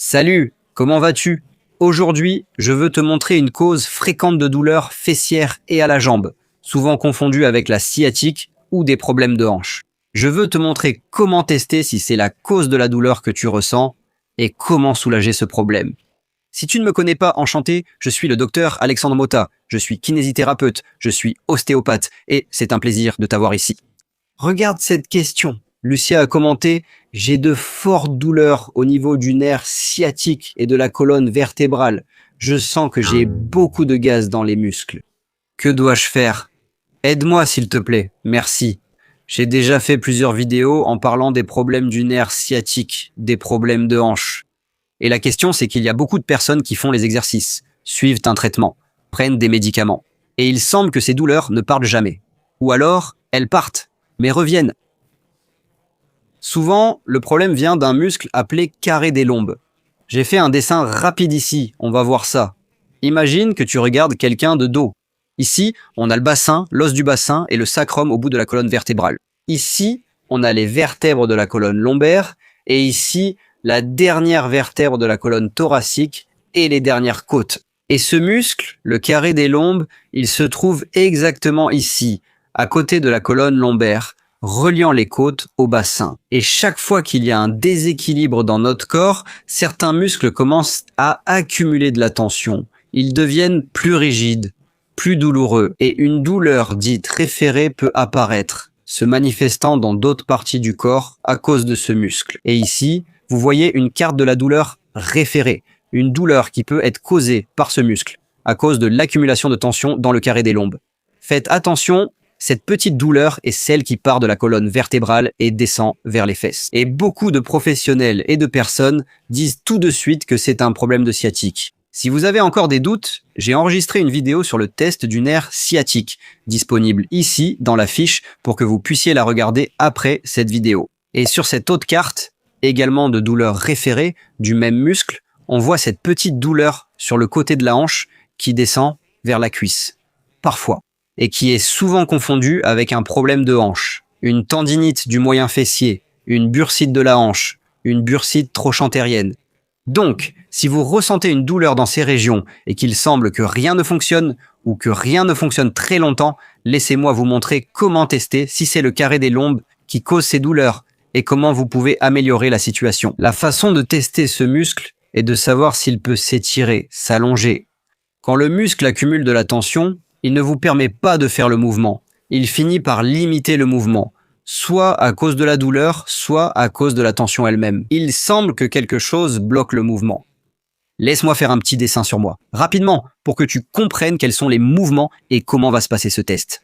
Salut, comment vas-tu? Aujourd'hui, je veux te montrer une cause fréquente de douleurs fessières et à la jambe, souvent confondue avec la sciatique ou des problèmes de hanche. Je veux te montrer comment tester si c'est la cause de la douleur que tu ressens et comment soulager ce problème. Si tu ne me connais pas, enchanté, je suis le docteur Alexandre Motta, je suis kinésithérapeute, je suis ostéopathe et c'est un plaisir de t'avoir ici. Regarde cette question. Lucia a commenté « J'ai de fortes douleurs au niveau du nerf sciatique et de la colonne vertébrale. Je sens que j'ai beaucoup de gaz dans les muscles. Que dois-je faire? Aide-moi s'il te plaît, merci. J'ai déjà fait plusieurs vidéos en parlant des problèmes du nerf sciatique, des problèmes de hanche. Et la question, c'est qu'il y a beaucoup de personnes qui font les exercices, suivent un traitement, prennent des médicaments. Et il semble que ces douleurs ne partent jamais. Ou alors, elles partent, mais reviennent. Souvent, le problème vient d'un muscle appelé carré des lombes. J'ai fait un dessin rapide ici, on va voir ça. Imagine que tu regardes quelqu'un de dos. Ici, on a le bassin, l'os du bassin et le sacrum au bout de la colonne vertébrale. Ici, on a les vertèbres de la colonne lombaire et ici, la dernière vertèbre de la colonne thoracique et les dernières côtes. Et ce muscle, le carré des lombes, il se trouve exactement ici, à côté de la colonne lombaire, reliant les côtes au bassin. Et chaque fois qu'il y a un déséquilibre dans notre corps, certains muscles commencent à accumuler de la tension. Ils deviennent plus rigides, plus douloureux, et une douleur dite référée peut apparaître, se manifestant dans d'autres parties du corps à cause de ce muscle. Et ici, vous voyez une carte de la douleur référée, une douleur qui peut être causée par ce muscle, à cause de l'accumulation de tension dans le carré des lombes. Faites attention, cette petite douleur est celle qui part de la colonne vertébrale et descend vers les fesses. Et beaucoup de professionnels et de personnes disent tout de suite que c'est un problème de sciatique. Si vous avez encore des doutes, j'ai enregistré une vidéo sur le test du nerf sciatique, disponible ici dans la fiche pour que vous puissiez la regarder après cette vidéo. Et sur cette autre carte, également de douleur référée du même muscle, on voit cette petite douleur sur le côté de la hanche qui descend vers la cuisse. Parfois. Et qui est souvent confondu avec un problème de hanche, une tendinite du moyen fessier, une bursite de la hanche, une bursite trochantérienne. Donc, si vous ressentez une douleur dans ces régions et qu'il semble que rien ne fonctionne ou que rien ne fonctionne très longtemps, laissez-moi vous montrer comment tester si c'est le carré des lombes qui cause ces douleurs et comment vous pouvez améliorer la situation. La façon de tester ce muscle est de savoir s'il peut s'étirer, s'allonger. Quand le muscle accumule de la tension, il ne vous permet pas de faire le mouvement. Il finit par limiter le mouvement, soit à cause de la douleur, soit à cause de la tension elle-même. Il semble que quelque chose bloque le mouvement. Laisse-moi faire un petit dessin sur moi, rapidement, pour que tu comprennes quels sont les mouvements et comment va se passer ce test.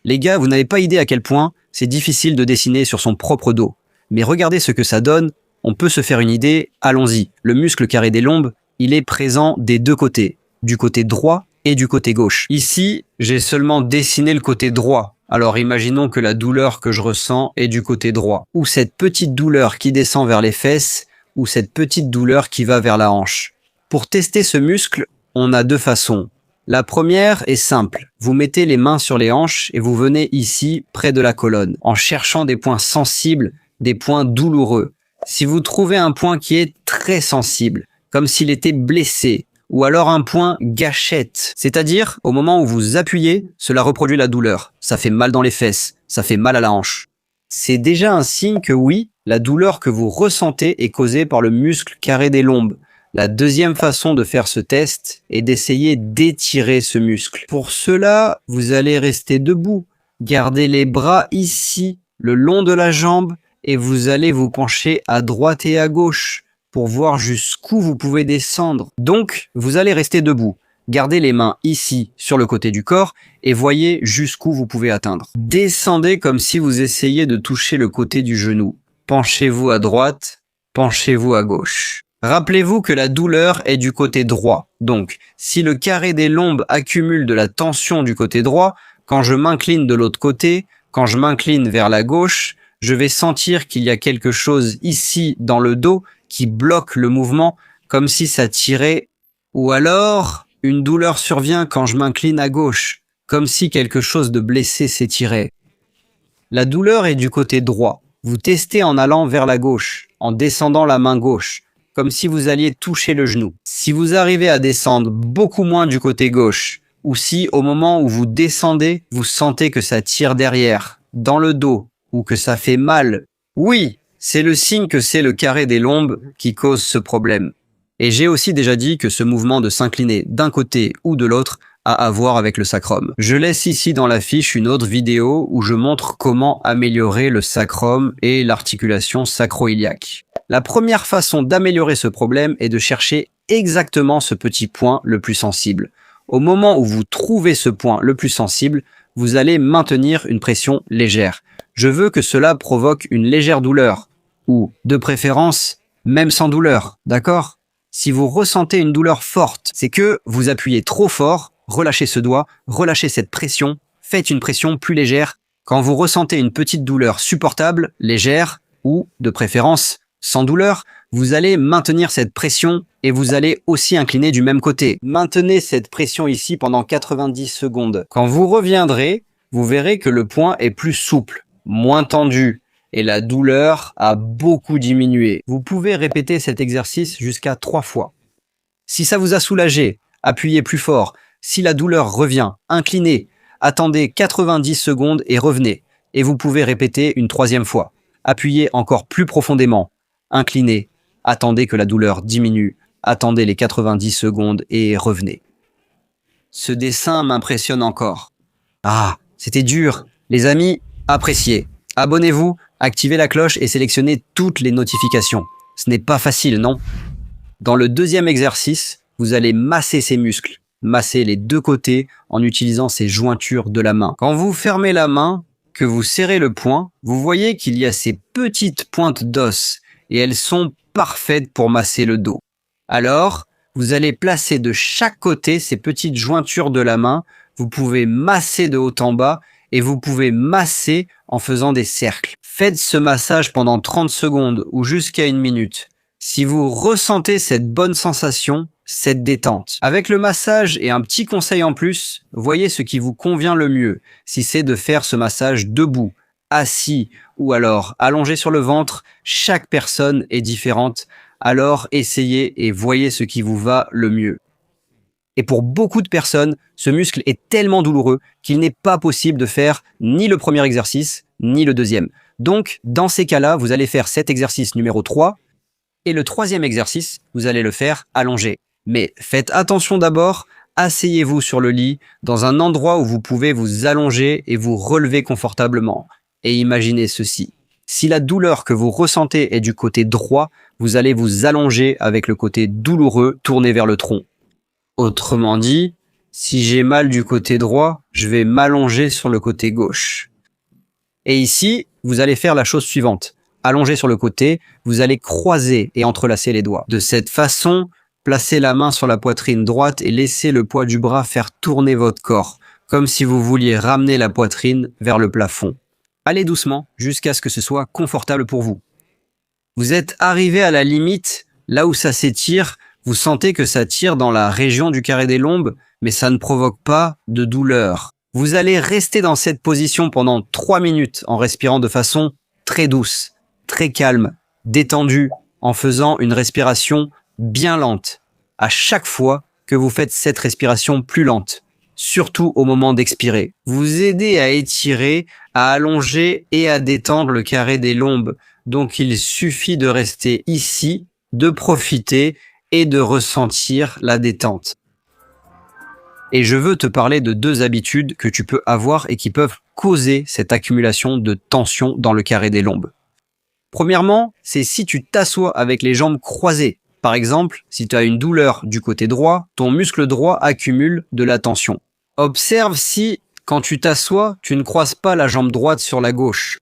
Les gars, vous n'avez pas idée à quel point c'est difficile de dessiner sur son propre dos. Mais regardez ce que ça donne, on peut se faire une idée, allons-y. Le muscle carré des lombes, il est présent des deux côtés, du côté droit et du côté gauche. Ici, j'ai seulement dessiné le côté droit. Alors imaginons que la douleur que je ressens est du côté droit. Ou cette petite douleur qui descend vers les fesses, ou cette petite douleur qui va vers la hanche. Pour tester ce muscle, on a deux façons. La première est simple. Vous mettez les mains sur les hanches et vous venez ici, près de la colonne, en cherchant des points sensibles, des points douloureux. Si vous trouvez un point qui est très sensible, comme s'il était blessé, ou alors un point gâchette, c'est-à-dire au moment où vous appuyez, cela reproduit la douleur. Ça fait mal dans les fesses, ça fait mal à la hanche. C'est déjà un signe que oui, la douleur que vous ressentez est causée par le muscle carré des lombes. La deuxième façon de faire ce test est d'essayer d'étirer ce muscle. Pour cela, vous allez rester debout, garder les bras ici, le long de la jambe, et vous allez vous pencher à droite et à gauche pour voir jusqu'où vous pouvez descendre. Donc, vous allez rester debout. Gardez les mains ici, sur le côté du corps, et voyez jusqu'où vous pouvez atteindre. Descendez comme si vous essayiez de toucher le côté du genou. Penchez-vous à droite, penchez-vous à gauche. Rappelez-vous que la douleur est du côté droit. Donc, si le carré des lombes accumule de la tension du côté droit, quand je m'incline de l'autre côté, quand je m'incline vers la gauche, je vais sentir qu'il y a quelque chose ici dans le dos qui bloque le mouvement, comme si ça tirait. Ou alors, une douleur survient quand je m'incline à gauche, comme si quelque chose de blessé s'étirait. La douleur est du côté droit. Vous testez en allant vers la gauche, en descendant la main gauche, comme si vous alliez toucher le genou. Si vous arrivez à descendre beaucoup moins du côté gauche, ou si au moment où vous descendez, vous sentez que ça tire derrière, dans le dos, ou que ça fait mal, oui, c'est le signe que c'est le carré des lombes qui cause ce problème. Et j'ai aussi déjà dit que ce mouvement de s'incliner d'un côté ou de l'autre a à voir avec le sacrum. Je laisse ici dans la fiche une autre vidéo où je montre comment améliorer le sacrum et l'articulation sacro-iliaque. La première façon d'améliorer ce problème est de chercher exactement ce petit point le plus sensible. Au moment où vous trouvez ce point le plus sensible, vous allez maintenir une pression légère. Je veux que cela provoque une légère douleur, ou, de préférence, même sans douleur, d'accord ? Si vous ressentez une douleur forte, c'est que vous appuyez trop fort, relâchez ce doigt, relâchez cette pression, faites une pression plus légère. Quand vous ressentez une petite douleur supportable, légère, ou, de préférence, sans douleur, vous allez maintenir cette pression et vous allez aussi incliner du même côté. Maintenez cette pression ici pendant 90 secondes. Quand vous reviendrez, vous verrez que le point est plus souple, moins tendu et la douleur a beaucoup diminué. Vous pouvez répéter cet exercice jusqu'à 3 fois. Si ça vous a soulagé, appuyez plus fort. Si la douleur revient, inclinez, attendez 90 secondes et revenez. Et vous pouvez répéter une 3e fois. Appuyez encore plus profondément. Inclinez, attendez que la douleur diminue, attendez les 90 secondes et revenez. Ce dessin m'impressionne encore. Ah, c'était dur. Les amis, appréciez. Abonnez-vous, activez la cloche et sélectionnez toutes les notifications. Ce n'est pas facile, non? Dans le 2e exercice, vous allez masser ces muscles. Masser les 2 côtés en utilisant ces jointures de la main. Quand vous fermez la main, que vous serrez le poing, vous voyez qu'il y a ces petites pointes d'os et elles sont parfaites pour masser le dos. Alors, vous allez placer de chaque côté ces petites jointures de la main. Vous pouvez masser de haut en bas et vous pouvez masser en faisant des cercles. Faites ce massage pendant 30 secondes ou jusqu'à 1 minute. Si vous ressentez cette bonne sensation, cette détente. Avec le massage et un petit conseil en plus, voyez ce qui vous convient le mieux. Si c'est de faire ce massage debout, assis ou alors allongé sur le ventre, chaque personne est différente. Alors essayez et voyez ce qui vous va le mieux. Et pour beaucoup de personnes, ce muscle est tellement douloureux qu'il n'est pas possible de faire ni le premier exercice, ni le 2e. Donc, dans ces cas-là, vous allez faire cet exercice numéro 3 et le 3e exercice, vous allez le faire allongé. Mais faites attention d'abord, asseyez-vous sur le lit dans un endroit où vous pouvez vous allonger et vous relever confortablement. Et imaginez ceci. Si la douleur que vous ressentez est du côté droit, vous allez vous allonger avec le côté douloureux tourné vers le tronc. Autrement dit, si j'ai mal du côté droit, je vais m'allonger sur le côté gauche. Et ici, vous allez faire la chose suivante. Allongé sur le côté, vous allez croiser et entrelacer les doigts. De cette façon, placez la main sur la poitrine droite et laissez le poids du bras faire tourner votre corps, comme si vous vouliez ramener la poitrine vers le plafond. Allez doucement jusqu'à ce que ce soit confortable pour vous. Vous êtes arrivé à la limite, là où ça s'étire, vous sentez que ça tire dans la région du carré des lombes, mais ça ne provoque pas de douleur. Vous allez rester dans cette position pendant 3 minutes en respirant de façon très douce, très calme, détendue, en faisant une respiration bien lente, à chaque fois que vous faites cette respiration plus lente, surtout au moment d'expirer. Vous aidez à étirer, à allonger et à détendre le carré des lombes. Donc il suffit de rester ici, de profiter et de ressentir la détente. Et je veux te parler de 2 habitudes que tu peux avoir et qui peuvent causer cette accumulation de tension dans le carré des lombes. Premièrement, c'est si tu t'assois avec les jambes croisées. Par exemple, si tu as une douleur du côté droit, ton muscle droit accumule de la tension. Observe si, quand tu t'assois, tu ne croises pas la jambe droite sur la gauche.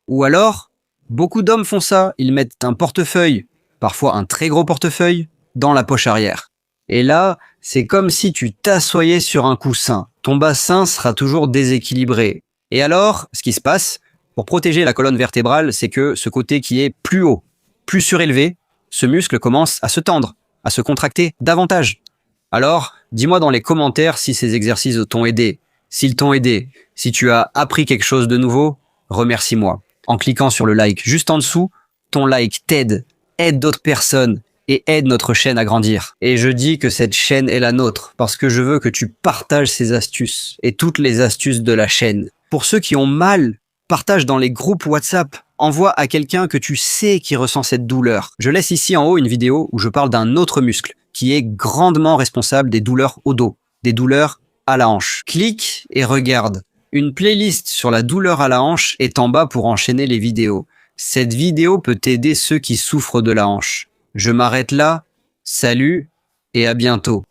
Ou alors, beaucoup d'hommes font ça, ils mettent un portefeuille, parfois un très gros portefeuille, dans la poche arrière. Et là, c'est comme si tu t'assoyais sur un coussin. Ton bassin sera toujours déséquilibré. Et alors, ce qui se passe, pour protéger la colonne vertébrale, c'est que ce côté qui est plus haut, plus surélevé, ce muscle commence à se tendre, à se contracter davantage. Alors, dis-moi dans les commentaires si ces exercices t'ont aidé. S'ils t'ont aidé, si tu as appris quelque chose de nouveau, remercie-moi. en cliquant sur le like juste en dessous. Ton like t'aide, aide d'autres personnes et aide notre chaîne à grandir. Et je dis que cette chaîne est la nôtre parce que je veux que tu partages ces astuces et toutes les astuces de la chaîne. Pour ceux qui ont mal, partage dans les groupes WhatsApp. Envoie à quelqu'un que tu sais qui ressent cette douleur. Je laisse ici en haut une vidéo où je parle d'un autre muscle qui est grandement responsable des douleurs au dos, des douleurs à la hanche. Clique et regarde. Une playlist sur la douleur à la hanche est en bas pour enchaîner les vidéos. Cette vidéo peut aider ceux qui souffrent de la hanche. Je m'arrête là. Salut et à bientôt.